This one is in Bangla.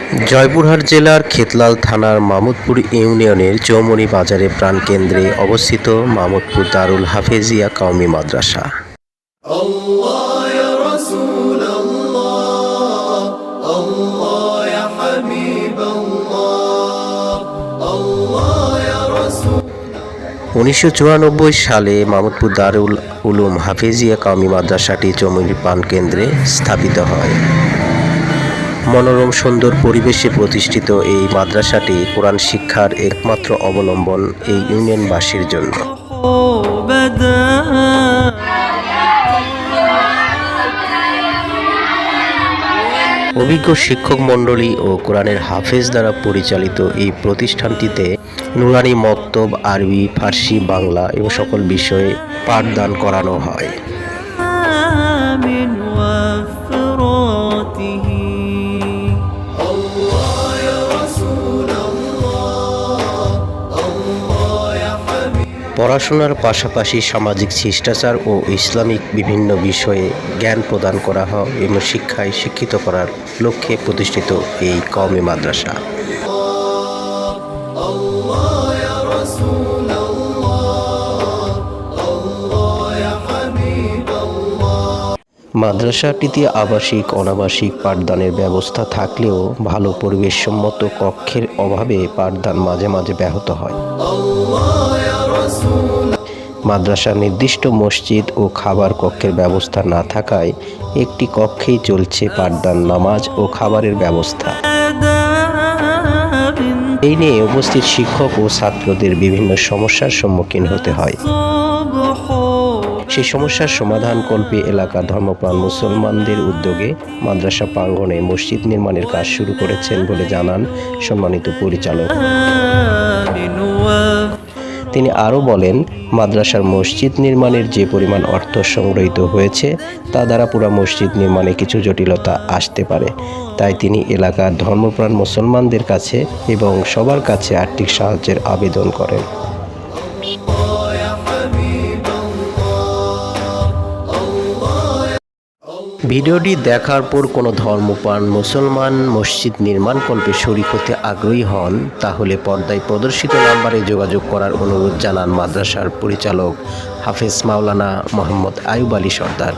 জয়পুরহাট জেলার খেতলাল থানার মামুদপুর ইউনিয়নের চৌমনি বাজারে প্রাণকেন্দ্রে অবস্থিত মামুদপুর দারুল হাফেজিয়া কওমি মাদ্রাসা। الله يا رسول الله الله يا حبيب الله الله يا رسول 1994 সালে মামুদপুর দারুল উলুম হাফেজিয়া কওমি মাদ্রাসাটি চৌমনি প্রাণকেন্দ্রে স্থাপিত হয়। মনোরম সুন্দর পরিবেশে প্রতিষ্ঠিত এই মাদ্রাসাটি কোরআন শিক্ষার একমাত্র অবলম্বন এই ইউনিয়নবাসীর জন্য। অভিজ্ঞ শিক্ষক মণ্ডলী ও কোরআনের হাফেজ দ্বারা পরিচালিত এই প্রতিষ্ঠানটিতে নুরানি মক্তব, আরবি, ফার্সি, বাংলা এবং সকল বিষয়ে পাঠদান করানো হয়। পড়াশোনার পাশাপাশি সামাজিক শিষ্টাচার ও ইসলামিক বিভিন্ন বিষয়ে জ্ঞান প্রদান করা হয় এবং শিক্ষায় শিক্ষিত করার লক্ষ্যে প্রতিষ্ঠিত এই কওমি মাদ্রাসা। মাদ্রাসাটিতে আবাসিক অনাবাসিক পাঠদানের ব্যবস্থা থাকলেও ভালো পরিবেশসম্মত কক্ষের অভাবে পাঠদান মাঝে মাঝে ব্যাহত হয়। মাদ্রাসার নির্দিষ্ট মসজিদ ও খাবার কক্ষের ব্যবস্থা না থাকায় একটি কক্ষেই চলছে পাঠদান, নামাজ ও খাবারের ব্যবস্থা। এই নিয়ে উপস্থিত শিক্ষক ও ছাত্রদের বিভিন্ন সমস্যার সম্মুখীন হতে হয়। সেই সমস্যার সমাধান কল্পে এলাকার ধর্মপ্রাণ মুসলমানদের উদ্যোগে মাদ্রাসা প্রাঙ্গণে মসজিদ নির্মাণের কাজ শুরু করেছেন বলে জানান সম্মানিত পরিচালক। তিনি আরও বলেন, মাদ্রাসার মসজিদ নির্মাণের যে পরিমাণ অর্থ সংগৃহীত হয়েছে তা দ্বারা পুরো মসজিদ নির্মাণে কিছু জটিলতা আসতে পারে। তাই তিনি এলাকার ধর্মপ্রাণ মুসলমানদের কাছে এবং সবার কাছে আর্থিক সাহায্যের আবেদন করেন। ভিডিওটি দেখার পর কোনো ধর্মপ্রাণ মুসলমান মসজিদ নির্মাণকল্পে শরীক হতে আগ্রহী হন তাহলে পর্দায় প্রদর্শিত নাম্বারে যোগাযোগ করার অনুরোধ জানান মাদ্রাসার পরিচালক হাফেজ মাওলানা মোহাম্মদ আয়ুব আলী সর্দার।